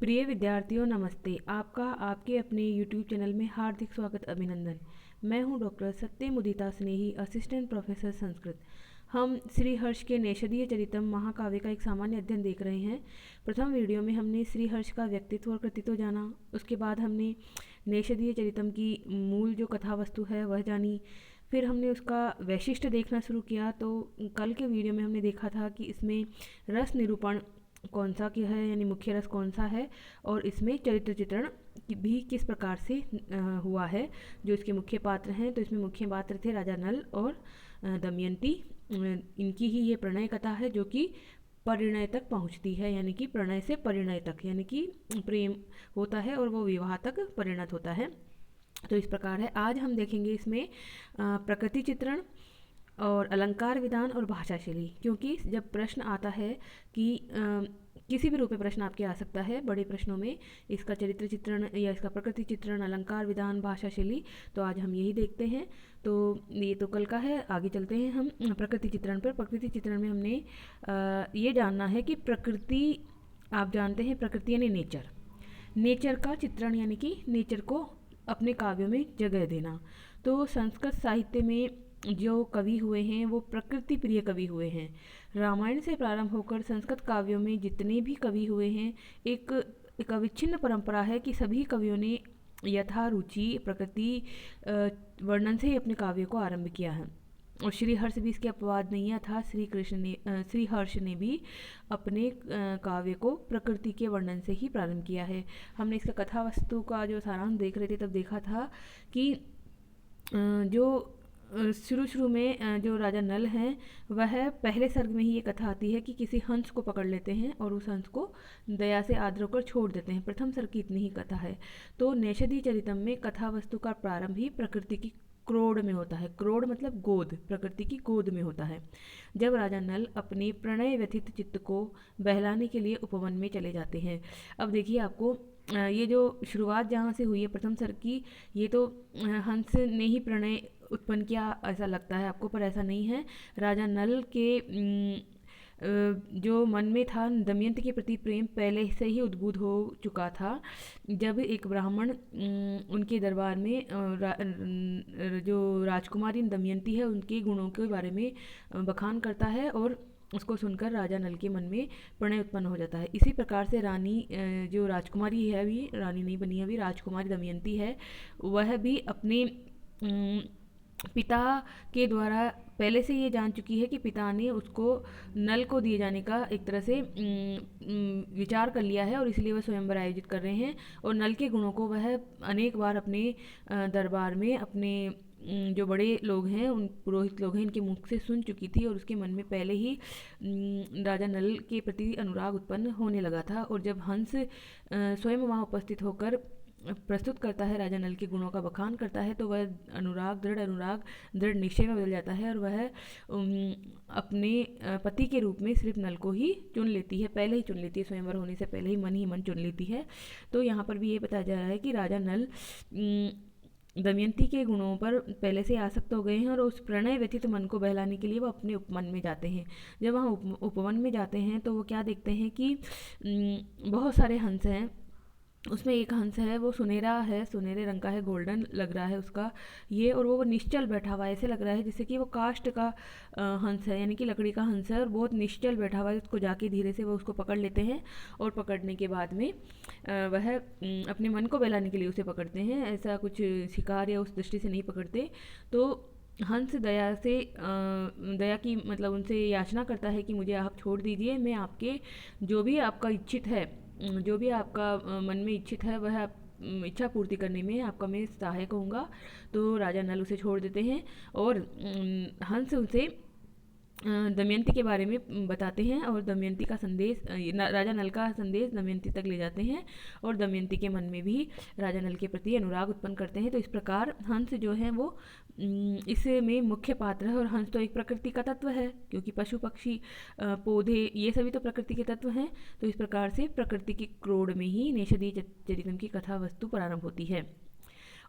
प्रिय विद्यार्थियों नमस्ते। आपका आपके अपने YouTube चैनल में हार्दिक स्वागत अभिनंदन। मैं हूं डॉक्टर सत्यम उदिता स्नेही, असिस्टेंट प्रोफेसर संस्कृत। हम श्री हर्ष के नेषदीय चरितम महाकाव्य का एक सामान्य अध्ययन देख रहे हैं। प्रथम वीडियो में हमने श्री हर्ष का व्यक्तित्व और कृतित्व जाना। उसके बाद हमने नेषदीय चरितम की मूल जो कथा वस्तु है वह जानी। फिर हमने उसका वैशिष्ट्य देखना शुरू किया। तो कल के वीडियो में हमने देखा था कि इसमें रस निरूपण कौन सा क्या है, यानी मुख्य रस कौन सा है, और इसमें चरित्र चित्रण भी किस प्रकार से हुआ है। जो इसके मुख्य पात्र हैं, तो इसमें मुख्य पात्र थे राजा नल और दमयंती। इनकी ही ये प्रणय कथा है जो कि परिणय तक पहुंचती है, यानी कि प्रणय से परिणय तक, यानी कि प्रेम होता है और वो विवाह तक परिणत होता है। तो इस प्रकार है। आज हम देखेंगे इसमें प्रकृति चित्रण और अलंकार विधान और भाषा शैली। क्योंकि जब प्रश्न आता है कि किसी भी रूप में प्रश्न आपके आ सकता है बड़े प्रश्नों में, इसका चरित्र चित्रण या इसका प्रकृति चित्रण, अलंकार विधान, भाषा शैली, तो आज हम यही देखते हैं। तो ये तो कल का है। आगे चलते हैं हम प्रकृति चित्रण पर। प्रकृति चित्रण में हमने ये जानना है कि प्रकृति, आप जानते हैं प्रकृति यानी नेचर, नेचर का चित्रण यानी कि नेचर को अपने काव्यों में जगह देना। तो संस्कृत साहित्य में जो कवि हुए हैं वो प्रकृति प्रिय कवि हुए हैं। रामायण से प्रारंभ होकर संस्कृत काव्यों में जितने भी कवि हुए हैं, एक अविच्छिन्न परंपरा है कि सभी कवियों ने यथा रुचि प्रकृति वर्णन से ही अपने काव्य को आरंभ किया है। और श्री हर्ष भी इसके अपवाद नहीं है। था श्री हर्ष ने भी अपने काव्य को प्रकृति के वर्णन से ही प्रारंभ किया है। हमने इसका कथा वस्तु का जो सारांश देख रहे थे तब देखा था कि जो शुरू में जो राजा नल हैं वह पहले सर्ग में ही ये कथा आती है कि किसी हंस को पकड़ लेते हैं और उस हंस को दया से आदर होकर छोड़ देते हैं। प्रथम सर्ग की इतनी ही कथा है। तो नेषदीय चरितम में कथा वस्तु का प्रारंभ ही प्रकृति की क्रोड़ में होता है। क्रोड़ मतलब गोद, प्रकृति की गोद में होता है, जब राजा नल अपने प्रणय व्यथित चित्त को बहलाने के लिए उपवन में चले जाते हैं। अब देखिए आपको ये जो शुरुआत जहाँ से हुई है प्रथम सर्ग की, ये तो हंस ने ही प्रणय उत्पन्न किया ऐसा लगता है आपको, पर ऐसा नहीं है। राजा नल के जो मन में था दमयंती के प्रति प्रेम पहले से ही उद्बुद्ध हो चुका था। जब एक ब्राह्मण उनके दरबार में जो राजकुमारी दमयंती है उनके गुणों के बारे में बखान करता है और उसको सुनकर राजा नल के मन में प्रणय उत्पन्न हो जाता है। इसी प्रकार से रानी जो राजकुमारी है, अभी रानी नहीं बनी है, अभी राजकुमारी दमयंती है, वह भी अपने पिता के द्वारा पहले से ये जान चुकी है कि पिता ने उसको नल को दिए जाने का एक तरह से विचार कर लिया है और इसलिए वह स्वयंवर आयोजित कर रहे हैं। और नल के गुणों को वह अनेक बार अपने दरबार में अपने जो बड़े लोग हैं, उन पुरोहित लोग हैं, इनके मुख से सुन चुकी थी और उसके मन में पहले ही राजा नल के प्रति अनुराग उत्पन्न होने लगा था। और जब हंस स्वयं वहाँ उपस्थित होकर प्रस्तुत करता है, राजा नल के गुणों का बखान करता है, तो वह अनुराग दृढ़ निश्चय में बदल जाता है और वह अपने पति के रूप में सिर्फ नल को ही चुन लेती है, पहले ही चुन लेती है, स्वयंवर होने से पहले ही मन चुन लेती है। तो यहाँ पर भी ये बताया जा रहा है कि राजा नल दमयंती के गुणों पर पहले से आसक्त हो गए हैं और उस प्रणय व्यथित मन को बहलाने के लिए वो अपने उपवन में जाते हैं। जब वहाँ उपवन में जाते हैं तो वो क्या देखते हैं कि बहुत सारे हंस हैं। उसमें एक हंस है, वो सुनहरा है, सुनहरे रंग का है, गोल्डन लग रहा है उसका ये, और वो निश्चल बैठा हुआ है। ऐसे लग रहा है जैसे कि वो काष्ठ का हंस है, यानी कि लकड़ी का हंस है और बहुत निश्चल बैठा हुआ है। उसको जाके धीरे से वो उसको पकड़ लेते हैं और पकड़ने के बाद में वह अपने मन को बहलाने के लिए उसे पकड़ते हैं। ऐसा कुछ शिकार या उस दृष्टि से नहीं पकड़ते। तो हंस दया की मतलब उनसे याचना करता है कि मुझे आप छोड़ दीजिए, मैं आपके जो भी आपका इच्छित है, जो भी आपका मन में इच्छित है, वह इच्छा पूर्ति करने में आपका मैं सहायक होऊंगा। तो राजा नल उसे छोड़ देते हैं और हंस उनसे दमयंती के बारे में बताते हैं और दमयंती का संदेश, राजा नल का संदेश दमयंती तक ले जाते हैं और दमयंती के मन में भी राजा नल के प्रति अनुराग उत्पन्न करते हैं। तो इस प्रकार हंस जो है वो इसमें मुख्य पात्र है। और हंस तो एक प्रकृति का तत्व है, क्योंकि पशु पक्षी पौधे ये सभी तो प्रकृति के तत्व हैं। तो इस प्रकार से प्रकृति की क्रोड़ में ही नेषदीय चरितम की कथा वस्तु प्रारंभ होती है।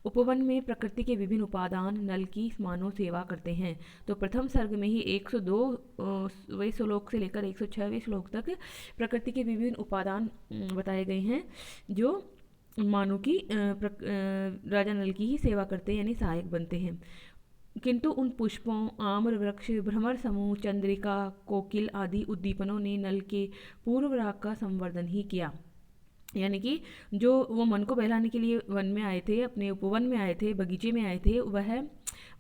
उपवन में प्रकृति के विभिन्न उपादान नल की मानव सेवा करते हैं। तो प्रथम सर्ग में ही 102वें श्लोक से लेकर 106वें श्लोक तक प्रकृति के विभिन्न उपादान बताए गए हैं जो मानव की राजा नल की ही सेवा करते हैं, यानी सहायक बनते हैं। किंतु उन पुष्पों, आम्र वृक्ष, भ्रमर समूह, चंद्रिका, कोकिल आदि उद्दीपनों ने नल के पूर्व राग का संवर्धन ही किया। यानी कि जो वो मन को बहलाने के लिए वन में आए थे, अपने उपवन में आए थे, बगीचे में आए थे, वह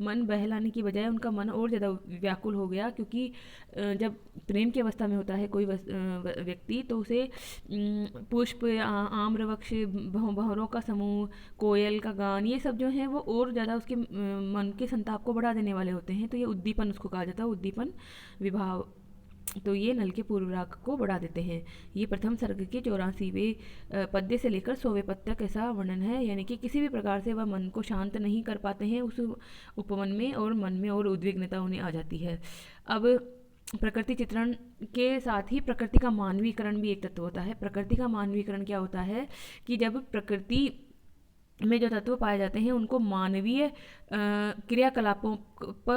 मन बहलाने की बजाय उनका मन और ज़्यादा व्याकुल हो गया, क्योंकि जब प्रेम की अवस्था में होता है कोई व्यक्ति तो उसे पुष्प, आम्र वृक्ष, भंवरों का समूह, कोयल का गान, ये सब जो है वो और ज़्यादा उसके मन के संताप को बढ़ा देने वाले होते हैं। तो ये उद्दीपन उसको कहा जाता है, उद्दीपन विभाव। तो ये नल के पूर्व राग को बढ़ा देते हैं। ये प्रथम सर्ग के 84वें पद्य से लेकर 100वें पद तक ऐसा वर्णन है। यानी कि किसी भी प्रकार से वह मन को शांत नहीं कर पाते हैं उस उपवन में, और मन में और उद्विग्नता उन्हें आ जाती है। अब प्रकृति चित्रण के साथ ही प्रकृति का मानवीकरण भी एक तत्व होता है। प्रकृति का मानवीकरण क्या होता है कि जब प्रकृति में जो तत्व पाए जाते हैं उनको मानवीय क्रियाकलापों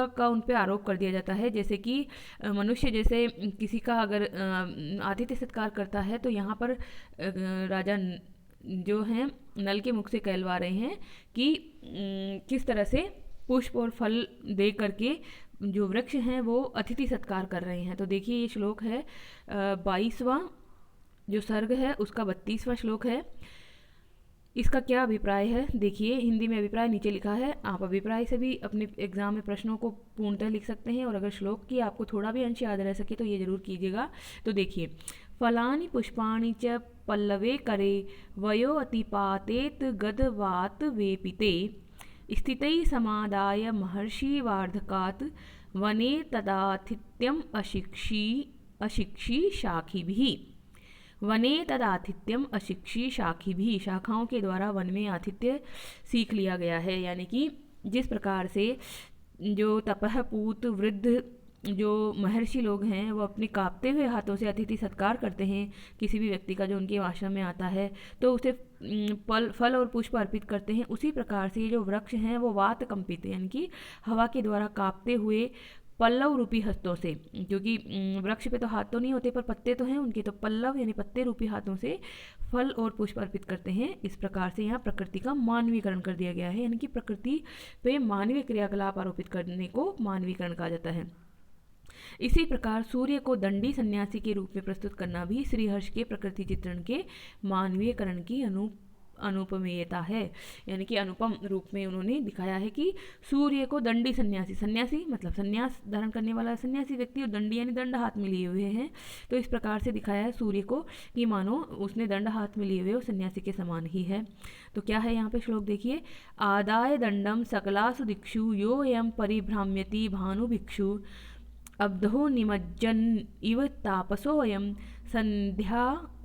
का उन पर आरोप कर दिया जाता है। जैसे कि मनुष्य जैसे किसी का अगर आतिथ्य सत्कार करता है, तो यहाँ पर राजा जो हैं नल के मुख से कहलवा रहे हैं कि किस तरह से पुष्प और फल दे करके जो वृक्ष हैं वो अतिथि सत्कार कर रहे हैं। तो देखिए ये श्लोक है 22वां जो सर्ग है उसका 32वां श्लोक है। इसका क्या अभिप्राय है देखिए, हिंदी में अभिप्राय नीचे लिखा है। आप अभिप्राय से भी अपने एग्जाम में प्रश्नों को पूर्णतः लिख सकते हैं, और अगर श्लोक की आपको थोड़ा भी अंश याद रह सके तो ये जरूर कीजिएगा। तो देखिए, फलानि पुष्पाणि च पल्लवे करे वयो अतिपातेत गदवात वेपिते स्थितै समादाय महर्षि वार्धकात् वने तदातिथ्यम अशिक्षी शाखिभिः। वने तदातिथ्यम अशिक्षी शाखिभिः, शाखाओं के द्वारा वन में आतिथ्य सीख लिया गया है। यानी कि जिस प्रकार से जो तपह पूत वृद्ध जो महर्षि लोग हैं वो अपने कांपते हुए हाथों से अतिथि सत्कार करते हैं किसी भी व्यक्ति का जो उनके आश्रम में आता है, तो उसे फल और पुष्प अर्पित करते हैं। उसी प्रकार से ये जो वृक्ष हैं वो वात कंपित, यानी कि हवा के द्वारा कांपते हुए पल्लव रूपी हस्तों से, क्योंकि वृक्ष पे तो हाथ तो नहीं होते पर पत्ते तो हैं उनके, तो पल्लव यानी पत्ते रूपी हाथों से फल और पुष्प अर्पित करते हैं। इस प्रकार से यहाँ प्रकृति का मानवीकरण कर दिया गया है, यानी कि प्रकृति पे मानवीय क्रियाकलाप आरोपित करने को मानवीकरण कहा जाता है। इसी प्रकार सूर्य को दंडी सन्यासी के रूप में प्रस्तुत करना भी श्रीहर्ष के प्रकृति चित्रण के मानवीयकरण की अनुपमेयता है। यानी कि अनुपम रूप में उन्होंने दिखाया है कि सूर्य को दंडी सन्यासी, सन्यासी मतलब सन्यास धारण करने वाला सन्यासी व्यक्ति, और दंडी यानी दंड हाथ में लिए हुए हैं। तो इस प्रकार से दिखाया है सूर्य को कि मानो उसने दंड हाथ में लिए हुए और सन्यासी के समान ही है। तो क्या है यहाँ पे श्लोक देखिए, आदाय दंडम सकलासु दिक्षु यो यम परिभ्राम्यति भानु भिक्षु अब्धो निमज्जन इव तापसोऽयं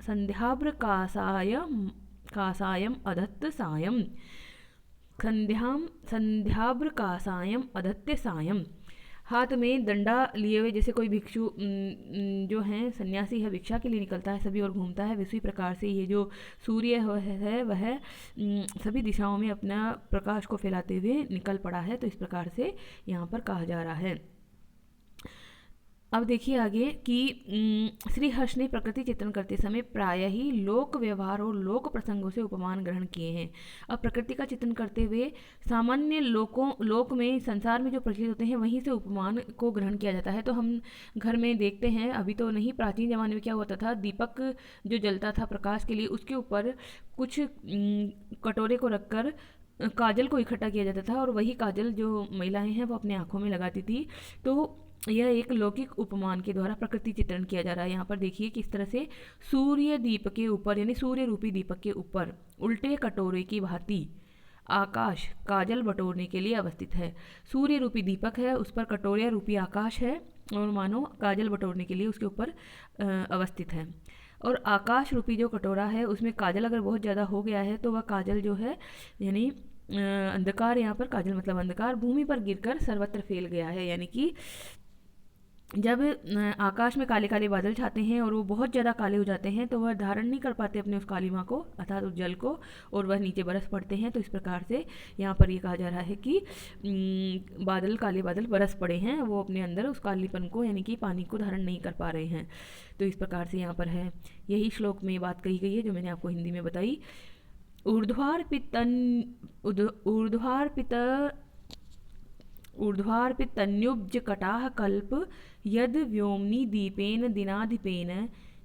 संध्याभ्रकासायम अधत्त सायम। संध्याभ्रकासायम अधत्य सायम, हाथ में डंडा लिए हुए जैसे कोई भिक्षु जो हैं सन्यासी है, भिक्षा के लिए निकलता है सभी और घूमता है, उसी प्रकार से ये जो सूर्य है वह सभी दिशाओं में अपना प्रकाश को फैलाते हुए निकल पड़ा है। तो इस प्रकार से यहाँ पर कहा जा रहा है। अब देखिए आगे कि श्रीहर्ष ने प्रकृति चित्रण करते समय प्रायः ही लोक व्यवहार और लोक प्रसंगों से उपमान ग्रहण किए हैं। अब प्रकृति का चित्रण करते हुए सामान्य लोक में संसार में जो प्रचलित होते हैं वहीं से उपमान को ग्रहण किया जाता है। तो हम घर में देखते हैं, अभी तो नहीं, प्राचीन ज़माने में क्या होता था, दीपक जो जलता था प्रकाश के लिए उसके ऊपर कुछ कटोरे को रखकर काजल को इकट्ठा किया जाता था, और वही काजल जो महिलाएं हैं वो अपने आँखों में लगाती थी। तो यह एक लौकिक उपमान के द्वारा प्रकृति चित्रण किया जा रहा है। यहाँ पर देखिए किस तरह से सूर्य दीप के ऊपर यानी सूर्य रूपी दीपक के ऊपर उल्टे कटोरे की भांति आकाश काजल बटोरने के लिए अवस्थित है। सूर्य रूपी दीपक है, उस पर कटोरिया रूपी आकाश है, और मानो काजल बटोरने के लिए उसके ऊपर अवस्थित है। और आकाश रूपी जो कटोरा है उसमें काजल अगर बहुत ज़्यादा हो गया है तो वह काजल जो है यानी अंधकार, यहाँ पर काजल मतलब अंधकार भूमि पर गिरकर सर्वत्र फैल गया है। यानी कि जब आकाश में काले काले बादल छाते हैं और वो बहुत ज़्यादा काले हो जाते हैं तो वह धारण नहीं कर पाते अपने उस कालिमा को अर्थात उस जल को, और वह नीचे बरस पड़ते हैं। तो इस प्रकार से यहाँ पर ये कहा जा रहा है कि बादल, काले बादल बरस पड़े हैं, वो अपने अंदर उस कालीपन को यानी कि पानी को धारण नहीं कर पा रहे हैं। तो इस प्रकार से यहाँ पर है, यही श्लोक में बात कही गई है जो मैंने आपको हिंदी में बताई। ऊर्ध्वार्पितन्युब्जकटाः कल्प यद व्योम्नि दीपेन दिनाधिपेन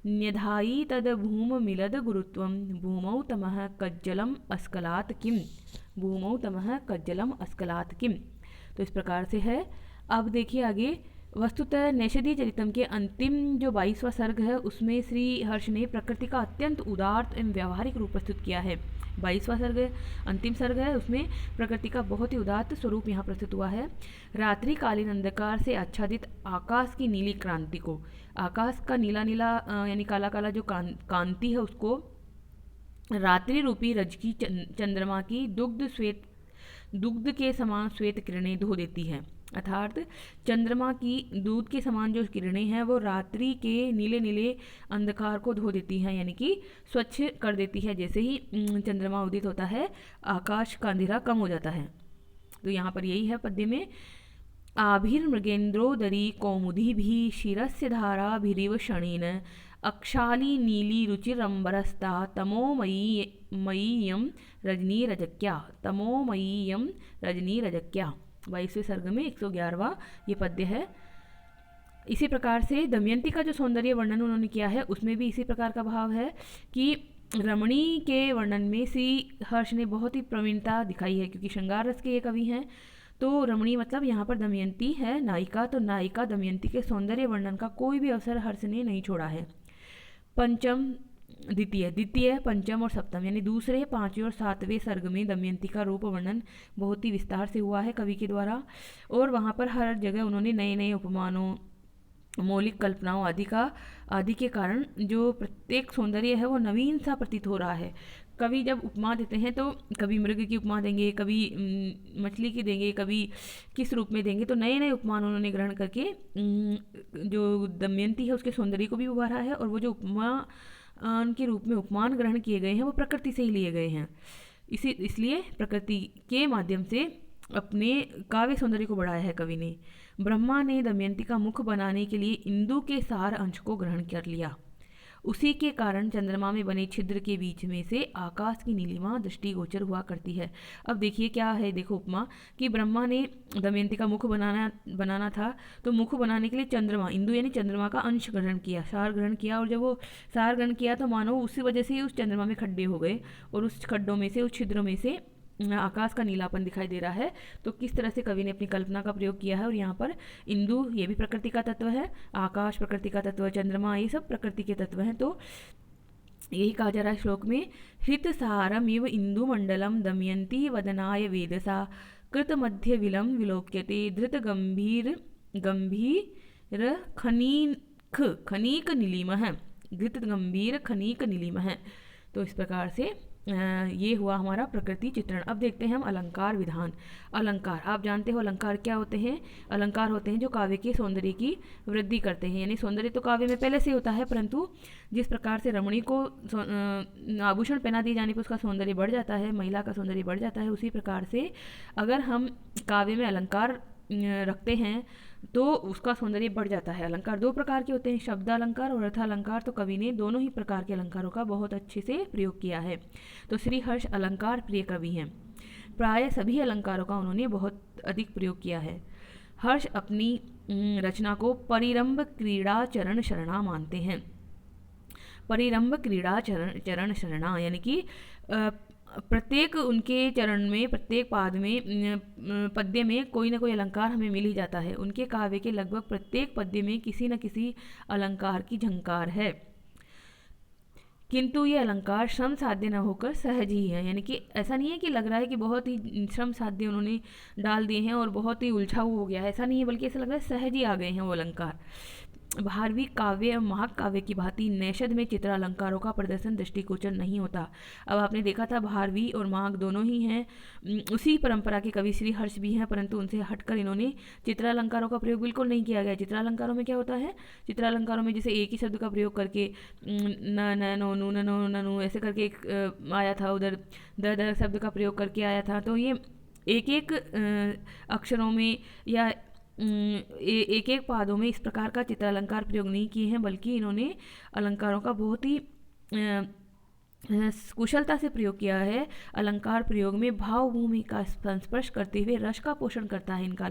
न्यधायि तद भूममिलद गुरुत्वं भूमौ तमः कज्जलम अस्कलात् किम, भूमौ तमः कज्जलम अस्कलात् किम। तो इस प्रकार से है। अब देखिए आगे, वस्तुतः नैषधीय चरितम के अंतिम जो 22वां सर्ग है उसमें श्री हर्ष ने प्रकृति का अत्यंत उदार एवं व्यावहारिक रूप प्रस्तुत किया है। 22वां सर्ग अंतिम सर्ग है, उसमें प्रकृति का बहुत ही उदात्त स्वरूप यहाँ प्रस्तुत हुआ है। रात्रि कालीन अंधकार से आच्छादित आकाश की नीली क्रांति को, आकाश का नीला नीला यानी काला काला जो कांति है उसको रात्रि रूपी रज की चंद्रमा की दुग्ध के समान श्वेत किरणें धो देती है। अर्थात चंद्रमा की दूध के समान जो किरणें हैं वो रात्रि के नीले नीले अंधकार को धो देती हैं, यानी कि स्वच्छ कर देती है। जैसे ही चंद्रमा उदित होता है आकाश का अंधेरा कम हो जाता है। तो यहाँ पर यही है पद्य में, आभिर्मृगेन्द्रोदरी कौमुदी भी शिरस्य धारा भिरिव क्षणेन अक्षाली नीली रुचिरंबरस्ता तमोमयीयम रजनी रजक्या, तमोमयीयम रजनी रजक्या। 22वें सर्ग में 111वां ये पद्य है। इसी प्रकार से दमयंती का जो सौंदर्य वर्णन उन्होंने किया है उसमें भी इसी प्रकार का भाव है कि रमणी के वर्णन में श्री हर्ष ने बहुत ही प्रवीणता दिखाई है, क्योंकि श्रृंगार रस के ये कवि हैं। तो रमणी मतलब यहाँ पर दमयंती है नायिका, तो नायिका दमयंती के सौंदर्य वर्णन का कोई भी अवसर हर्ष ने नहीं छोड़ा है। पंचम द्वितीय पंचम और सप्तम यानी दूसरे, पांचवें और सातवें सर्ग में दमयंती का रूप वर्णन बहुत ही विस्तार से हुआ है कवि के द्वारा, और वहाँ पर हर जगह उन्होंने नए नए उपमानों, मौलिक कल्पनाओं आदि के कारण जो प्रत्येक सौंदर्य है वो नवीन सा प्रतीत हो रहा है। कवि जब उपमा देते हैं तो कभी मृग की उपमा देंगे, कभी मछली की देंगे, कभी किस रूप में देंगे, तो नए नए उपमान उन्होंने ग्रहण करके जो दमयंती है उसके सौंदर्य को भी उभारा है, और वो जो उपमा के रूप में उपमान ग्रहण किए गए हैं वो प्रकृति से ही लिए गए हैं। इसलिए प्रकृति के माध्यम से अपने काव्य सौंदर्य को बढ़ाया है कवि ने। ब्रह्मा ने दमयंती का मुख बनाने के लिए इंदु के सार अंश को ग्रहण कर लिया। उसी के कारण चंद्रमा में बने छिद्र के बीच में से आकाश की नीलिमा दृष्टिगोचर हुआ करती है। अब देखिए क्या है, देखो उपमा कि ब्रह्मा ने दमयंती का मुख बनाना था, तो मुख बनाने के लिए चंद्रमा, इंदु यानी चंद्रमा का अंश ग्रहण किया, सार ग्रहण किया, और जब वो सार ग्रहण किया तो मानो उसी वजह से उस चंद्रमा में खड्डे हो गए, और उस खड्डों में से, उस छिद्रों में से आकाश का नीलापन दिखाई दे रहा है। तो किस तरह से कवि ने अपनी कल्पना का प्रयोग किया है, और यहाँ पर इंदु ये भी प्रकृति का तत्व है, आकाश प्रकृति का तत्व, चंद्रमा ये सब प्रकृति के तत्व हैं। तो यही कहा जा रहा है श्लोक में, हृत सारम इव इंदु मंडलम दमयंती वदनाय वेदसा कृत मध्य विलम विलोक्यते धृत गंभीर खनीक नीलिमः, धृत गंभीर खनीक नीलिमः। तो इस प्रकार से ये हुआ हमारा प्रकृति चित्रण। अब देखते हैं हम अलंकार विधान। अलंकार, आप जानते हो अलंकार क्या होते हैं? अलंकार होते हैं जो काव्य के सौंदर्य की वृद्धि करते हैं, यानी सौंदर्य तो काव्य में पहले से होता है, परंतु जिस प्रकार से रमणी को आभूषण पहना दिए जाने पर उसका सौंदर्य बढ़ जाता है, महिला का सौंदर्य बढ़ जाता है, उसी प्रकार से अगर हम काव्य में अलंकार रखते हैं तो उसका सौंदर्य बढ़ जाता है। अलंकार दो प्रकार के होते हैं, शब्द अलंकार और अर्थ अलंकार। तो कवि ने दोनों ही प्रकार के अलंकारों का बहुत अच्छे से प्रयोग किया है। तो श्री हर्ष अलंकार प्रिय कवि हैं, प्राय सभी अलंकारों का उन्होंने बहुत अधिक प्रयोग किया है। हर्ष अपनी रचना को परिरंभ क्रीड़ा चरण शरणा मानते हैं। परिरंभ क्रीड़ा चरण शरणा यानी कि प्रत्येक उनके चरण में, प्रत्येक पाद में, पद्य में कोई ना कोई अलंकार हमें मिल ही जाता है। उनके काव्य के लगभग प्रत्येक पद्य में किसी न किसी अलंकार की झंकार है, किंतु ये अलंकार श्रम साध्य न होकर सहज ही है। यानी कि ऐसा नहीं है कि लग रहा है कि बहुत ही श्रम साध्य उन्होंने डाल दिए हैं और बहुत ही उलझा हुआ हो गया है, ऐसा नहीं है, बल्कि ऐसा लग रहा है सहज ही आ गए हैं वो अलंकार। भारवी काव्य एवं महाकाव्य की भांति नैषध में चित्रालंकारों का प्रदर्शन दृष्टिगोचर नहीं होता। अब आपने देखा था भारवी और महाक दोनों ही हैं, उसी परंपरा के कवि श्री हर्ष भी हैं, परंतु उनसे हटकर इन्होंने चित्रालंकारों का प्रयोग बिल्कुल नहीं किया गया। चित्रालंकारों में क्या होता है, चित्रालंकारों में जैसे एक ही शब्द का प्रयोग करके न न नो नु न नो ननु ऐसे करके एक आया था, उधर द शब्द का प्रयोग करके आया था। तो ये एक एक अक्षरों में या एक एक पादों में इस प्रकार का चित्रालंकार प्रयोग नहीं किए हैं, बल्कि इन्होंने अलंकारों का बहुत ही कुशलता से प्रयोग किया है। अलंकार प्रयोग में भाव भूमि का संस्पर्श करते हुए रस का पोषण करता है इनका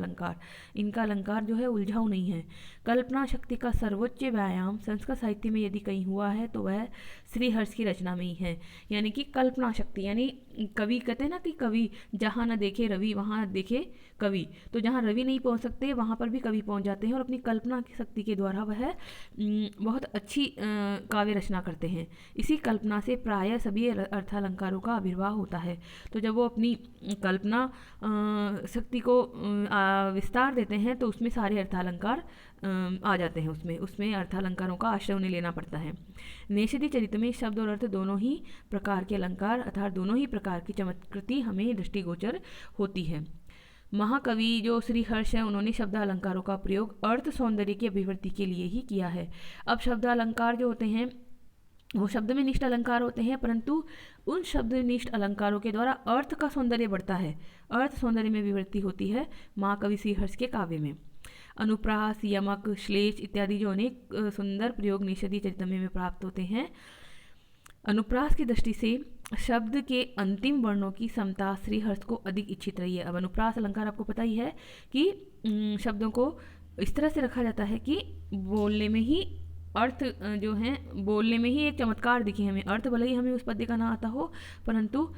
अलंकार जो है उलझाऊ नहीं है। कल्पना शक्ति का सर्वोच्च व्यायाम संस्कृत साहित्य में यदि कहीं हुआ है तो वह श्री हर्ष की रचना में ही है। यानी कि कल्पना शक्ति, यानी कवि कहते हैं ना कि कवि जहाँ न देखे रवि वहाँ देखे कवि, तो जहाँ रवि नहीं पहुँच सकते वहाँ पर भी कवि पहुँच जाते हैं और अपनी कल्पना की शक्ति के द्वारा वह बहुत अच्छी काव्य रचना करते हैं। इसी कल्पना से प्रायः सभी अर्थालंकारों का आविर्भाव होता है। तो जब वो अपनी कल्पना शक्ति को विस्तार देते हैं तो उसमें सारे अर्थालंकार आ जाते हैं, उसमें अर्थालंकारों का आश्रय उन्हें लेना पड़ता है। नेषदी चरित्र में शब्द और अर्थ दोनों ही प्रकार के अलंकार अर्थात दोनों ही प्रकार की चमत्कृति हमें दृष्टिगोचर होती है। महाकवि जो श्री हर्ष है उन्होंने शब्दालंकारों का प्रयोग अर्थ सौंदर्य की अभिवृद्धि के लिए ही किया है। अब शब्दालंकार जो होते हैं वो शब्द में निष्ठ अलंकार होते हैं, परंतु उन शब्दनिष्ठ अलंकारों के द्वारा अर्थ का सौंदर्य बढ़ता है, अर्थ सौंदर्य में विवृद्धि होती है महाकवि श्री हर्ष के काव्य में। अनुप्रास, यमक, श्लेष इत्यादि जो अनेक सुंदर प्रयोग नेषदी चरितम्य में प्राप्त होते हैं। अनुप्रास की दृष्टि से शब्द के अंतिम वर्णों की समता श्री हर्ष को अधिक इच्छित रही है। अब अनुप्रास अलंकार आपको पता ही है कि शब्दों को इस तरह से रखा जाता है कि बोलने में ही अर्थ जो है बोलने में ही एक चमत्कार दिखे हमें, अर्थ भले ही हमें उस पद्य का ना आता हो, परंतु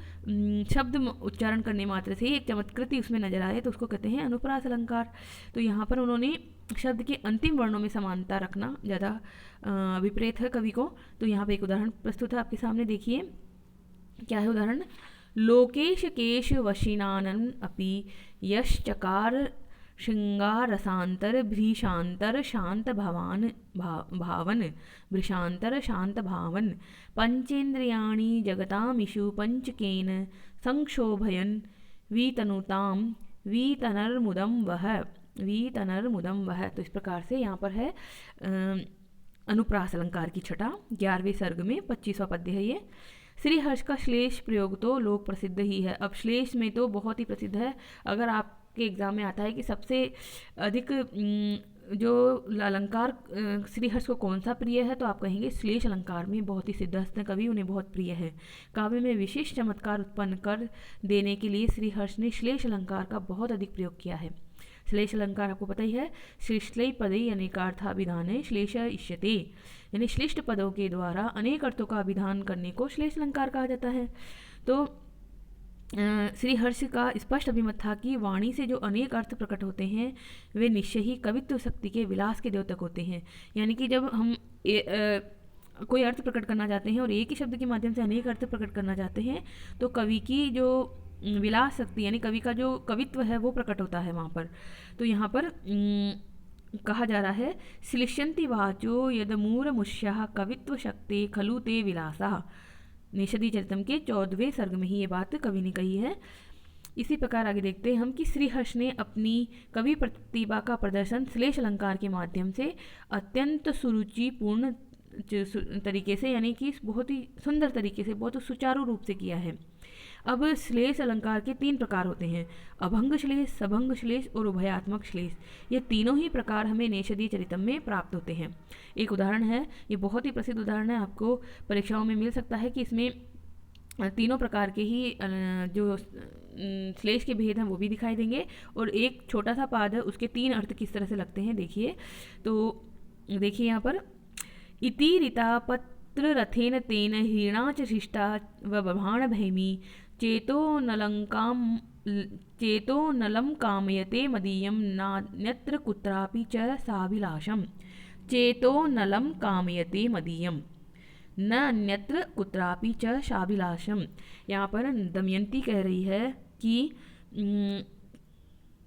शब्द उच्चारण करने मात्र से ही एक चमत्कृति उसमें नजर आए तो उसको कहते हैं अनुप्रास अलंकार। तो यहाँ पर उन्होंने शब्द के अंतिम वर्णों में समानता रखना ज़्यादा अभिप्रेत है कवि को। तो यहाँ पर एक उदाहरण प्रस्तुत है आपके सामने, देखिए क्या है उदाहरण। लोकेश केश वशिनानन अपि यश्चकार श्रृंगार रसांतर भ्रीशांतर शांत भावन भृशांतर शांत भावन पंचेन्द्रियाणि जगतामिषु पंचकेन संक्षोभयन वीतनुताम वीतनर्मुदम वह। तो इस प्रकार से यहाँ पर है अनुप्रास अलंकार की छटा 11वें सर्ग में 25वां पद्य है ये। श्री हर्ष का श्लेष प्रयोग तो लोक प्रसिद्ध ही है। अब श्लेष में तो बहुत ही प्रसिद्ध है, अगर आपके एग्जाम में आता है कि सबसे अधिक जो अलंकार श्री हर्ष को कौन सा प्रिय है, तो आप कहेंगे श्लेष अलंकार में बहुत ही सिद्धहस्त कवि उन्हें बहुत प्रिय है। काव्य में विशेष चमत्कार उत्पन्न कर देने के लिए श्री हर्ष ने श्लेष अलंकार का बहुत अधिक प्रयोग किया है। श्लेष अलंकार आपको पता ही है, श्लिष्टै पदे अनेकार्थाभिधाने श्लेष इष्यते, यानी श्लिष्ट पदों के द्वारा अनेक अर्थों का अभिधान करने को श्लेष अलंकार कहा जाता है। तो श्री हर्ष का स्पष्ट अभिमत था कि वाणी से जो अनेक अर्थ प्रकट होते हैं वे निश्चय ही कवित्व शक्ति के विलास के द्योतक होते हैं। यानी कि जब हम कोई अर्थ प्रकट करना चाहते हैं और एक ही शब्द के माध्यम से अनेक अर्थ प्रकट करना चाहते हैं तो कवि की जो विलास शक्ति यानी कवि का जो कवित्व है वो प्रकट होता है वहाँ पर। तो यहाँ पर कहा जा रहा है श्लिष्यन्ति वाचो यदमूरमुष्यः कवित्व शक्ति खलु ते विलासा। नेषदी चरितम के 14वें सर्ग में ही ये बात कवि ने कही है। इसी प्रकार आगे देखते हैं हम कि श्री हर्ष ने अपनी कवि प्रतिभा का प्रदर्शन श्लेष अलंकार के माध्यम से अत्यंत सुरुचिपूर्ण तरीके से यानी कि बहुत ही सुंदर तरीके से बहुत सुचारू रूप से किया है। अब श्लेष अलंकार के 3 प्रकार होते हैं, अभंग श्लेष, सभंग श्लेष और उभयात्मक श्लेष। ये तीनों ही प्रकार हमें नेषदी चरितम में प्राप्त होते हैं। एक उदाहरण है, ये बहुत ही प्रसिद्ध उदाहरण है, आपको परीक्षाओं में मिल सकता है कि इसमें तीनों प्रकार के ही जो श्लेष के भेद हैं वो भी दिखाई देंगे और एक छोटा सा पाद है उसके 3 अर्थ किस तरह से लगते हैं देखिए। तो देखिए यहाँ पर इति ऋता पत्र रथेन तेन हीणाच शिष्टा व बभाण भैमी चेतो नलं कामयते मदीयं नान्यत्र कुत्रापि च साभिलाषम। चेतो नलं कामयते मदीयम न अन्यत्र कुत्रापि च साभिलाषम। यहाँ पर दमयंती कह रही है कि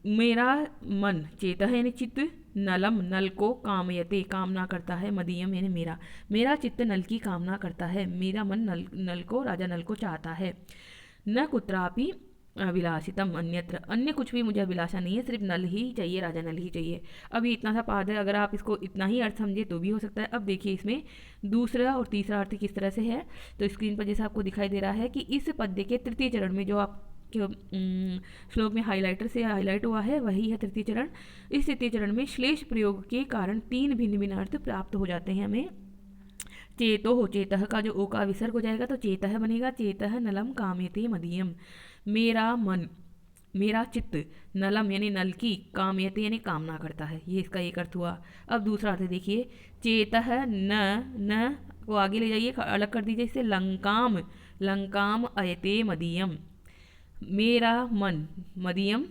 मेरा मन, चेत है यानी चित्त, नलम नल को कामयते कामना करता है, मदीयम यानी मेरा, मेरा चित्त नल की कामना करता है, मेरा मन नल को राजा नल को चाहता है। न कुत्रापि अभिलाषितम अन्यत्र, अन्य कुछ भी मुझे अभिलाषा नहीं है, सिर्फ नल ही चाहिए, राजा नल ही चाहिए। अब ये इतना सा पाद है, अगर आप इसको इतना ही अर्थ समझे तो भी हो सकता है। अब देखिए इसमें दूसरा और तीसरा अर्थ किस तरह से है। तो स्क्रीन पर जैसा आपको दिखाई दे रहा है कि इस पद्य के तृतीय चरण में जो आप श्लोक में हाइलाइटर से हाईलाइट हुआ है वही है तृतीय चरण। इस तृतीय चरण में श्लेष प्रयोग के कारण 3 भिन्न भिन्न अर्थ प्राप्त हो जाते हैं हमें। चेतो हो, चेतः का जो ओ का विसर्ग हो जाएगा तो चेतः बनेगा, चेतः नलम कामयते मदीयम, मेरा मन, मेरा चित्त, नलम यानी नल की, कामयते यानी कामना करता है, ये इसका एक अर्थ हुआ। अब दूसरा अर्थ देखिए, चेतः न को आगे ले जाइए, अलग कर दीजिए इसे, लंकाम, लंकाम अयते मदीयम, मेरा मन, मदीयम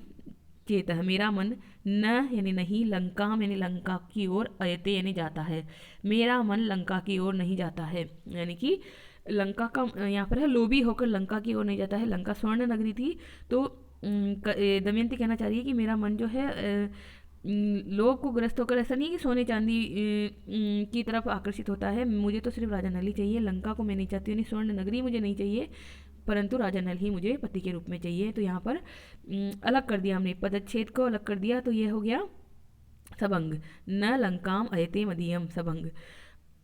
चेतः मेरा मन, न यानी नहीं, लंकाम यानी लंका की ओर, अयते यानी जाता है, मेरा मन लंका की ओर नहीं जाता है, यानी कि लंका का यहाँ पर है लोभी होकर लंका की ओर नहीं जाता है। लंका स्वर्ण नगरी थी, तो दमयंती कहना चाह रही है कि मेरा मन जो है लोभ को ग्रस्त होकर, ऐसा नहीं है कि सोने चांदी की तरफ आकर्षित होता है, मुझे तो सिर्फ राजा नल ही चाहिए, लंका को मैं नहीं चाहती, यानी स्वर्ण नगरी मुझे नहीं चाहिए, परंतु राजा नल ही मुझे पति के रूप में चाहिए। तो यहाँ पर अलग कर दिया हमने, पदच्छेद को अलग कर दिया, तो ये हो गया सबंग, न लंकाम अयते मदीयम, सबंग।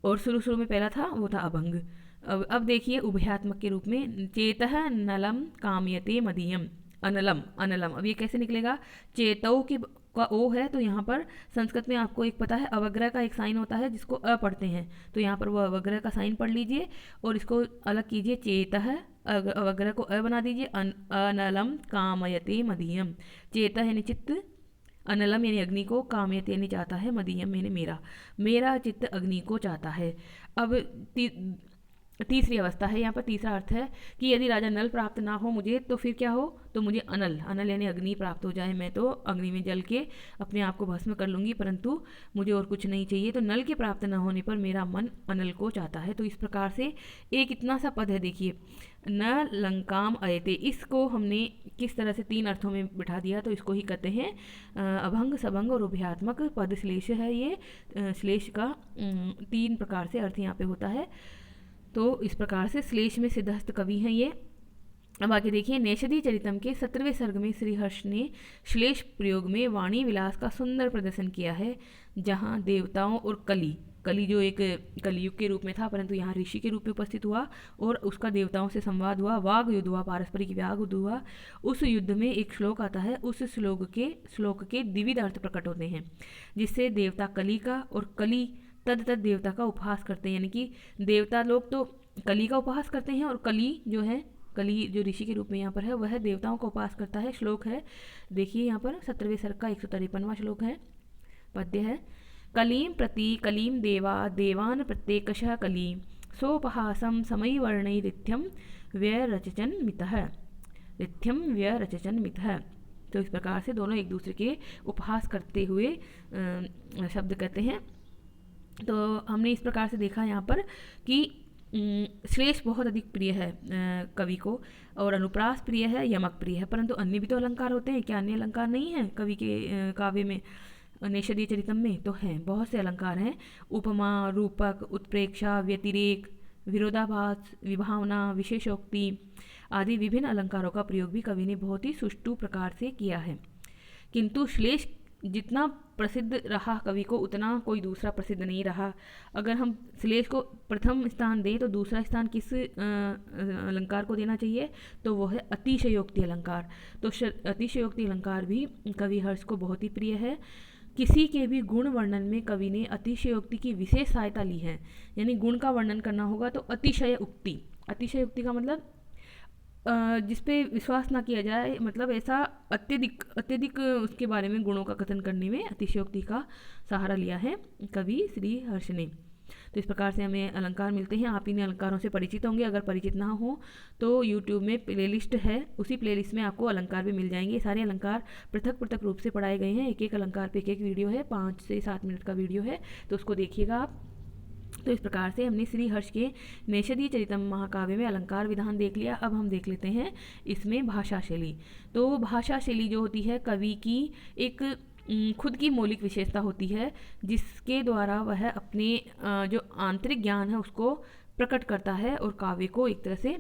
और शुरू में पहला था वो था अभंग। अब देखिए उभयात्मक के रूप में, चेतः नलम कामयते मदीयम, अनलम, अनलम। अब ये कैसे निकलेगा, चेतौ की का ओ है, तो यहाँ पर संस्कृत में आपको एक पता है अवग्रह का एक साइन होता है जिसको अ पढ़ते हैं, तो यहाँ पर वो अवग्रह का साइन पढ़ लीजिए और इसको अलग कीजिए, चेतः अवग्रह को अ बना दीजिए, अनलम कामयते मदीयम, चेतः यानी चित्त, अनलम यानी अग्नि को, कामयते यानी चाहता है, मदीयम यानी मेरा, मेरा चित्त अग्नि को चाहता है। अब तीसरी अवस्था है, यहाँ पर तीसरा अर्थ है कि यदि राजा नल प्राप्त ना हो मुझे तो फिर क्या हो, तो मुझे अनल, अनल यानी अग्नि प्राप्त हो जाए, मैं तो अग्नि में जल के अपने आप को भस्म कर लूँगी, परंतु मुझे और कुछ नहीं चाहिए। तो नल के प्राप्त न होने पर मेरा मन अनल को चाहता है। तो इस प्रकार से एक इतना सा पद है, देखिए, न लंकाम अयते, इसको हमने किस तरह से 3 अर्थों में बिठा दिया, तो इसको ही कहते हैं अभंग, सबंग और उभयात्मक पद श्लेष है। ये श्लेष का 3 प्रकार से अर्थ यहाँ पे होता है। तो इस प्रकार से श्लेष में सिद्धहस्त कवि हैं ये। अब आगे देखिए, नैषधीय चरितम के 17वें सर्ग में श्रीहर्ष ने श्लेष प्रयोग में वाणी विलास का सुंदर प्रदर्शन किया है, जहाँ देवताओं और कली जो एक कलियुग के रूप में था परंतु यहाँ ऋषि के रूप में उपस्थित हुआ और उसका देवताओं से संवाद हुआ, वाग युद्ध हुआ, पारस्परिक व्याग युद्ध हुआ। उस युद्ध में एक श्लोक आता है, उस श्लोक के द्विविध अर्थ प्रकट होते हैं, जिससे देवता कली का और कली तद देवता का उपहास करते हैं, यानी कि देवता लोग तो कली का उपहास करते हैं और कली जो ऋषि के रूप में यहाँ पर है वह देवताओं का उपहास करता है। श्लोक है, देखिए यहाँ पर 17वें सर्ग का 153वां श्लोक है, पद्य है, कलीम प्रति कलीम देवा देवान प्रत्येकशः कलीम सोपहासम समय वर्णैरिथ्यम व्यरचचन मितः, रिथ्यम व्यरचचन मितः। तो इस प्रकार से दोनों एक दूसरे के उपहास करते हुए शब्द कहते हैं। तो हमने इस प्रकार से देखा यहाँ पर कि श्लेष बहुत अधिक प्रिय है कवि को और अनुप्रास प्रिय है, यमक प्रिय है, परंतु अन्य भी तो अलंकार होते हैं, क्या अन्य अलंकार नहीं है कवि के काव्य में, नैषधीय चरितम में तो हैं, बहुत से अलंकार हैं, उपमा, रूपक, उत्प्रेक्षा, व्यतिरेक, विरोधाभास, विभावना, विशेषोक्ति आदि विभिन्न अलंकारों का प्रयोग भी कवि ने बहुत ही सुष्ठु प्रकार से किया है। किंतु श्लेष जितना प्रसिद्ध रहा कवि को उतना कोई दूसरा प्रसिद्ध नहीं रहा। अगर हम श्लेष को प्रथम स्थान दें तो दूसरा स्थान किस अलंकार को देना चाहिए, तो वो है अतिशयोक्ति अलंकार। तो अतिशयोक्ति अलंकार भी कवि हर्ष को बहुत ही प्रिय है। किसी के भी गुण वर्णन में कवि ने अतिशयोक्ति की विशेष सहायता ली है, यानी गुण का वर्णन करना होगा तो अतिशय उक्ति, अतिशयोक्ति का मतलब जिस पे विश्वास ना किया जाए, मतलब ऐसा अत्यधिक उसके बारे में गुणों का कथन करने में अतिशयोक्ति का सहारा लिया है कवि श्री हर्ष ने। तो इस प्रकार से हमें अलंकार मिलते हैं। आप इन अलंकारों से परिचित होंगे, अगर परिचित ना हो तो यूट्यूब में प्लेलिस्ट है, उसी प्लेलिस्ट में आपको अलंकार भी मिल जाएंगे। सारे अलंकार पृथक पृथक रूप से पढ़ाए गए हैं, एक एक अलंकार पे एक वीडियो है, 5 से 7 मिनट का वीडियो है, तो उसको देखिएगा आप। तो इस प्रकार से हमने श्री हर्ष के नैषधीय चरितम महाकाव्य में अलंकार विधान देख लिया। अब हम देख लेते हैं इसमें भाषा शैली। तो भाषा शैली जो होती है कवि की एक खुद की मौलिक विशेषता होती है, जिसके द्वारा वह अपने जो आंतरिक ज्ञान है उसको प्रकट करता है और काव्य को एक तरह से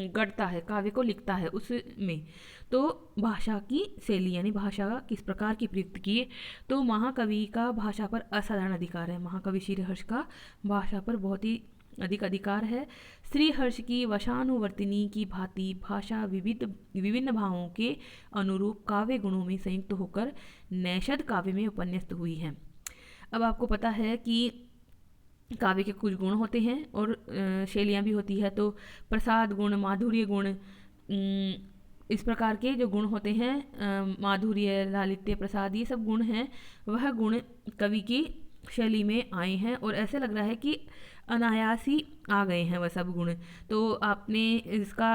गढ़ता है, काव्य को लिखता है उसमें। तो भाषा की शैली यानी भाषा किस प्रकार की प्रयुक्त की है, तो महाकवि का भाषा पर असाधारण अधिकार है। महाकवि श्रीहर्ष का भाषा पर बहुत ही अधिक अधिकार है। श्रीहर्ष की वशानुवर्तिनी की भांति भाषा विभिन्न भावों के अनुरूप काव्य गुणों में संयुक्त होकर नैषद काव्य में उपन्यस्त हुई है। अब आपको पता है कि काव्य के कुछ गुण होते हैं और शैलियाँ भी होती है। तो प्रसाद गुण, माधुर्य गुण, इस प्रकार के जो गुण होते हैं, माधुर्य, लालित्य, प्रसाद, ये सब गुण हैं, वह गुण कवि की शैली में आए हैं और ऐसे लग रहा है कि अनायास ही आ गए हैं वह सब गुण। तो आपने इसका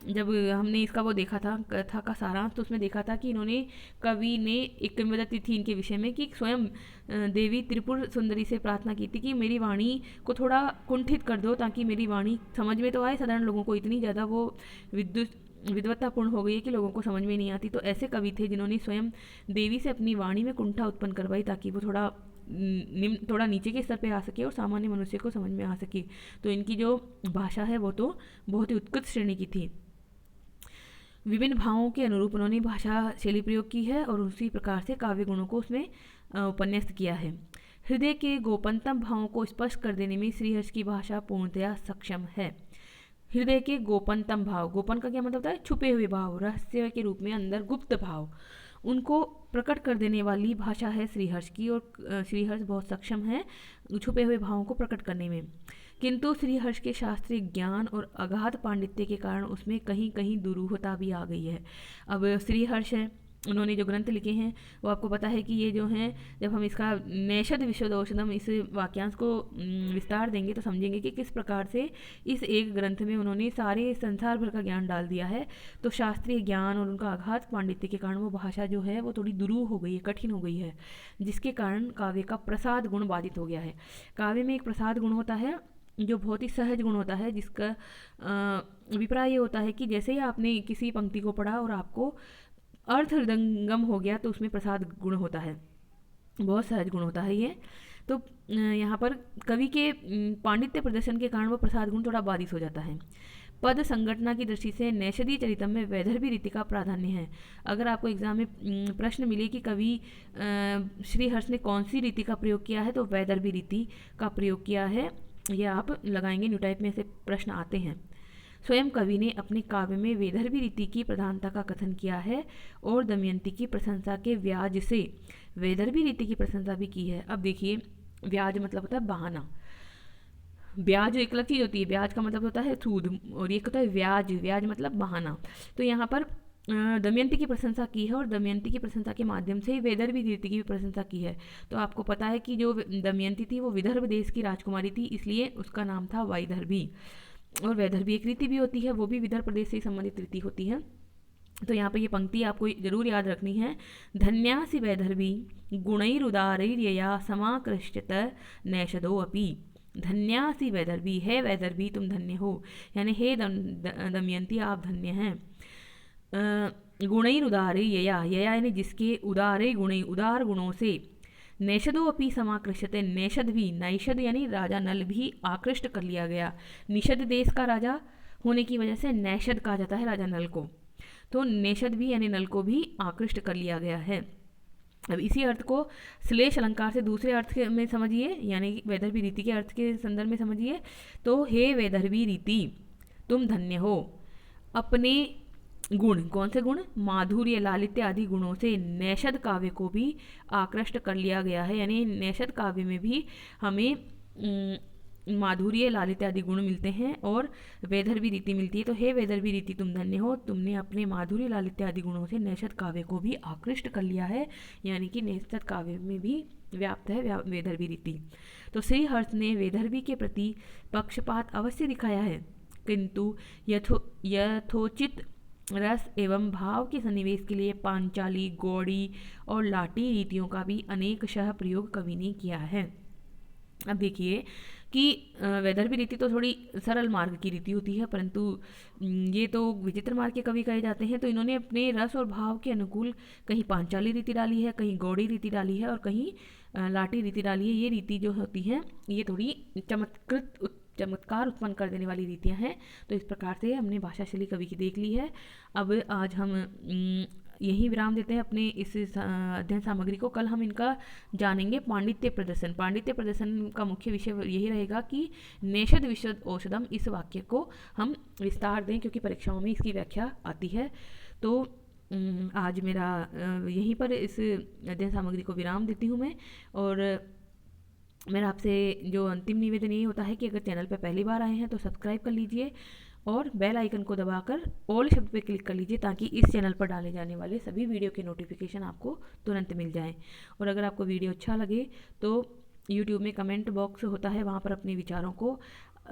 जब हमने इसका वो देखा था कथा का सारांश, तो उसमें देखा था कि इन्होंने कवि ने एक किंवदंती थी इनके विषय में कि स्वयं देवी त्रिपुर सुंदरी से प्रार्थना की थी कि मेरी वाणी को थोड़ा कुंठित कर दो ताकि मेरी वाणी समझ में तो आए, साधारण लोगों को इतनी ज़्यादा वो विद्वत्तापूर्ण हो गई है कि लोगों को समझ में नहीं आती। तो ऐसे कवि थे जिन्होंने स्वयं देवी से अपनी वाणी में कुंठा उत्पन्न करवाई ताकि वो थोड़ा नीचे के स्तर पे आ सके और सामान्य मनुष्य को समझ में आ सके। तो इनकी जो भाषा है वो तो बहुत ही उत्कृष्ट श्रेणी की थी। विभिन्न भावों के अनुरूप उन्होंने भाषा शैली प्रयोग की है और उसी प्रकार से काव्य गुणों को उसमें उपन्यस्त किया है। हृदय के गोपनतम भावों को स्पष्ट कर देने में श्रीहर्ष की भाषा पूर्णतया सक्षम है। हृदय के गोपनतम भाव, गोपन का क्या मतलब होता है? छुपे हुए भाव, रहस्य के रूप में अंदर गुप्त भाव, उनको प्रकट कर देने वाली भाषा है श्रीहर्ष की और श्रीहर्ष बहुत सक्षम है छुपे हुए भावों को प्रकट करने में। किंतु श्रीहर्ष के शास्त्रीय ज्ञान और अगाध पांडित्य के कारण उसमें कहीं कहीं दुरूहता भी आ गई है। अब श्रीहर्ष है, उन्होंने जो ग्रंथ लिखे हैं वो आपको पता है कि ये जो हैं, जब हम इसका नैषद विशदौषधम इस वाक्यांश को विस्तार देंगे तो समझेंगे कि किस प्रकार से इस एक ग्रंथ में उन्होंने सारे संसार भर का ज्ञान डाल दिया है। तो शास्त्रीय ज्ञान और उनका अगाध पांडित्य के कारण वो भाषा जो है वो थोड़ी दुरूह हो गई है, कठिन हो गई है, जिसके कारण काव्य का प्रसाद गुण बाधित हो गया है। काव्य में एक प्रसाद गुण होता है जो बहुत ही सहज गुण होता है, जिसका अभिप्राय ये होता है कि जैसे ही आपने किसी पंक्ति को पढ़ा और आपको अर्थ हृदंगम हो गया तो उसमें प्रसाद गुण होता है, बहुत सहज गुण होता है ये। तो यहाँ पर कवि के पांडित्य प्रदर्शन के कारण वो प्रसाद गुण थोड़ा बाधित हो जाता है। पद संगठना की दृष्टि से नैषदीय चरितम में वैदर्भी रीति का प्राधान्य है। अगर आपको एग्जाम में प्रश्न मिले कि कवि श्रीहर्ष ने कौन सी रीति का प्रयोग किया है, तो वैदर्भी रीति का प्रयोग किया है, यह आप लगाएंगे। न्यू टाइप में ऐसे प्रश्न आते हैं। स्वयं कवि ने अपने काव्य में वैदर्भी रीति की प्रधानता का कथन किया है और दमयंती की प्रशंसा के व्याज से वैदर्भी रीति की प्रशंसा भी की है। अब देखिए, व्याज मतलब होता है बहाना, ब्याज एक अलग चीज़ होती है, ब्याज का मतलब होता है सूद, और ये होता है व्याज, व्याज मतलब बहाना। तो यहाँ पर दमयंती की प्रशंसा की है और दमयंती की प्रशंसा के माध्यम से वैदर्भी रीति की भी प्रशंसा की है। तो आपको पता है कि जो दमयंती थी वो विदर्भ देश की राजकुमारी थी, इसलिए उसका नाम था वैदर्भी। और वैदर्भी एक रीति भी होती है, वो भी विदर्भ प्रदेश से संबंधित रीति होती है। तो यहाँ पर ये पंक्ति आपको जरूर याद रखनी है। धन्यासि वैदर्भी गुणैरुदारैर्यया समाकृष्यत नैषदो अपि। धन्यासि वैदर्भी, है वैदर्भी तुम धन्य हो, यानी हे दमयंती आप धन्य हैं। गुणैरुदारे यया, यया यानी जिसके, उदारे गुणै उदार गुणों से, नैषदो अपि समाकृष्यते, नैषद भी, नैषद यानी राजा नल भी आकृष्ट कर लिया गया। निषद देश का राजा होने की वजह से नैषद कहा जाता है राजा नल को। तो नैषद भी यानी नल को भी आकृष्ट कर लिया गया है। अब इसी अर्थ को श्लेष अलंकार से दूसरे अर्थ में समझिए, यानी वैदर्भी रीति के अर्थ के संदर्भ में समझिए। तो हे वैदर्भी रीति तुम धन्य हो, अपने गुण, कौन से गुण? माधुर्य, लालित्य आदि गुणों से नैषद काव्य को भी आकृष्ट कर लिया गया है। यानी नैषद काव्य में भी हमें माधुर्य, लालित्य आदि गुण मिलते हैं और वैदर्भी रीति मिलती है। तो हे वैदर्भी रीति तुम धन्य हो, तुमने अपने माधुर्य, लालित्य आदि गुणों से नैषद काव्य को भी आकृष्ट कर लिया है, यानी कि नैषद काव्य में भी व्याप्त है वैदर्भी रीति। तो श्रीहर्ष ने वैदर्भी के प्रति पक्षपात अवश्य दिखाया है, किंतु यथोचित रस एवं भाव के सन्निवेश के लिए पांचाली, गौड़ी और लाटी रीतियों का भी अनेकशः प्रयोग कवि ने किया है। अब देखिए, कि वैदर्भी रीति तो थोड़ी सरल मार्ग की रीति होती है, परंतु ये तो विचित्र मार्ग के कवि कहे जाते हैं। तो इन्होंने अपने रस और भाव के अनुकूल कहीं पांचाली रीति डाली है, कहीं गौड़ी रीति डाली है और कहीं लाटी रीति डाली है। ये रीति जो होती है ये थोड़ी चमत्कार उत्पन्न कर देने वाली रीतियाँ हैं। तो इस प्रकार से हमने भाषा शैली कवि की देख ली है। अब आज हम यहीं विराम देते हैं अपने इस अध्ययन सामग्री को। कल हम इनका जानेंगे पांडित्य प्रदर्शन। पांडित्य प्रदर्शन का मुख्य विषय यही रहेगा कि नेषद विशद औषधम, इस वाक्य को हम विस्तार दें क्योंकि परीक्षाओं में इसकी व्याख्या आती है। तो आज मेरा यहीं पर इस अध्ययन सामग्री को विराम देती हूँ मैं। और मेरा आपसे जो अंतिम निवेदन ये होता है कि अगर चैनल पर पहली बार आए हैं तो सब्सक्राइब कर लीजिए और बेल आइकन को दबाकर ऑल शब्द पे क्लिक कर लीजिए ताकि इस चैनल पर डाले जाने वाले सभी वीडियो के नोटिफिकेशन आपको तुरंत मिल जाएं। और अगर आपको वीडियो अच्छा लगे तो यूट्यूब में कमेंट बॉक्स होता है, वहाँ पर अपने विचारों को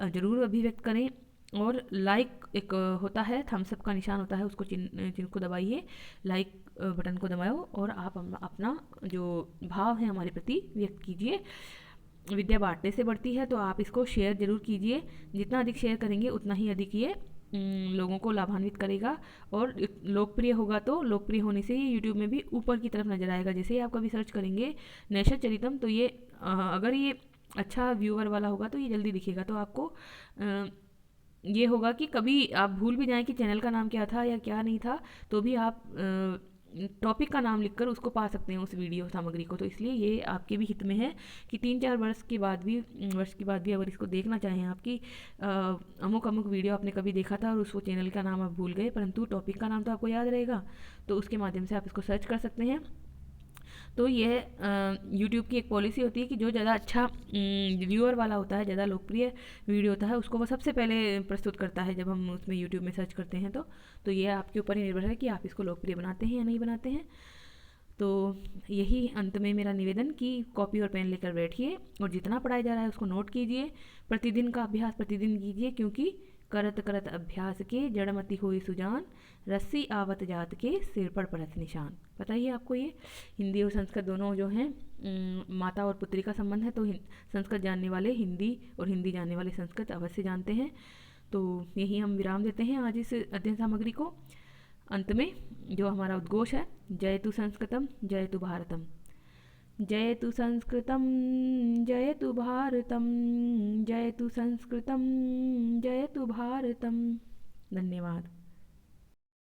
ज़रूर अभिव्यक्त करें। और लाइक एक होता है, थम्स अप का निशान होता है, उसको चिन्ह को दबाइए, लाइक बटन को दबाओ और आप अपना जो भाव है हमारे प्रति व्यक्त कीजिए। विद्या बांटने से बढ़ती है, तो आप इसको शेयर जरूर कीजिए। जितना अधिक शेयर करेंगे उतना ही अधिक ये लोगों को लाभान्वित करेगा और लोकप्रिय होगा। तो लोकप्रिय होने से ये यूट्यूब में भी ऊपर की तरफ नजर आएगा। जैसे ही आप कभी सर्च करेंगे नेषद चरितम तो ये अगर ये अच्छा व्यूअर वाला होगा तो ये जल्दी दिखेगा। तो आपको ये होगा कि कभी आप भूल भी जाएं कि चैनल का नाम क्या था या क्या नहीं था, तो भी आप टॉपिक का नाम लिखकर उसको पा सकते हैं उस वीडियो सामग्री को। तो इसलिए ये आपके भी हित में है कि 3-4 वर्ष के बाद भी अगर इसको देखना चाहें आपकी अमुक वीडियो आपने कभी देखा था और उसको चैनल का नाम आप भूल गए परंतु टॉपिक का नाम तो आपको याद रहेगा, तो उसके माध्यम से आप इसको सर्च कर सकते हैं। तो यह यूट्यूब की एक पॉलिसी होती है कि जो ज़्यादा अच्छा व्यूअर वाला होता है, ज़्यादा लोकप्रिय वीडियो होता है, उसको वो सबसे पहले प्रस्तुत करता है जब हम उसमें यूट्यूब में सर्च करते हैं। तो ये आपके ऊपर ही निर्भर है कि आप इसको लोकप्रिय बनाते हैं या नहीं बनाते हैं। तो यही अंत में मेरा निवेदन कि कॉपी और पेन लेकर बैठिए और जितना पढ़ाया जा रहा है उसको नोट कीजिए। प्रतिदिन का अभ्यास प्रतिदिन कीजिए क्योंकि करत करत अभ्यास के जड़मति हुई सुजान, रस्सी आवत जात के सिर पर पड़त निशान। पता ही है आपको, ये हिंदी और संस्कृत दोनों जो हैं माता और पुत्री का संबंध है। तो संस्कृत जानने वाले हिंदी और हिंदी जानने वाले संस्कृत अवश्य जानते हैं। तो यही हम विराम देते हैं आज इस अध्ययन सामग्री को। अंत में जो हमारा उद्घोष है, जयतु संस्कृतम जयतु भारतम, जयतु संस्कृतम जयतु भारतम, जयतु संस्कृतम जयतु भारतम। धन्यवाद।